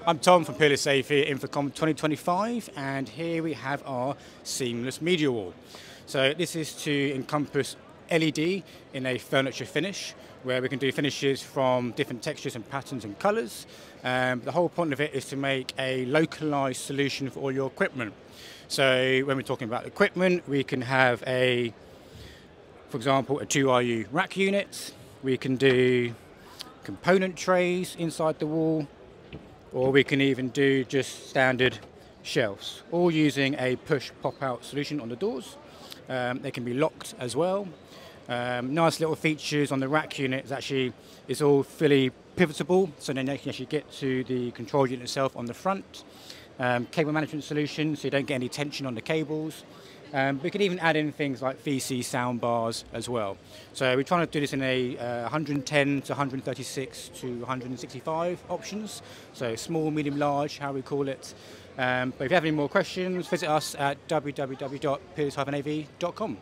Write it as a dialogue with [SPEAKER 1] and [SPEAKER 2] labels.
[SPEAKER 1] I'm Tom from Peerless-AV at InfoComm 2025, and here we have our seamless media wall. So this is to encompass LED in a furniture finish, where we can do finishes from different textures and patterns and colours. The whole point of it is to make a localised solution for all your equipment. So when we're talking about equipment, we can have for example, a 2RU rack unit. We can do component trays inside the wall, or we can even do just standard shelves, all using a push pop-out solution on the doors. They can be locked as well. Nice little features on the rack unit is all fully pivotable, so then you can actually get to the control unit itself on the front. Cable management solution, so you don't get any tension on the cables. We can even add in things like VC sound bars as well. So we're trying to do this in a 110 to 136 to 165 options. So small, medium, large, how we call it. But if you have any more questions, visit us at www.peerless-av.com.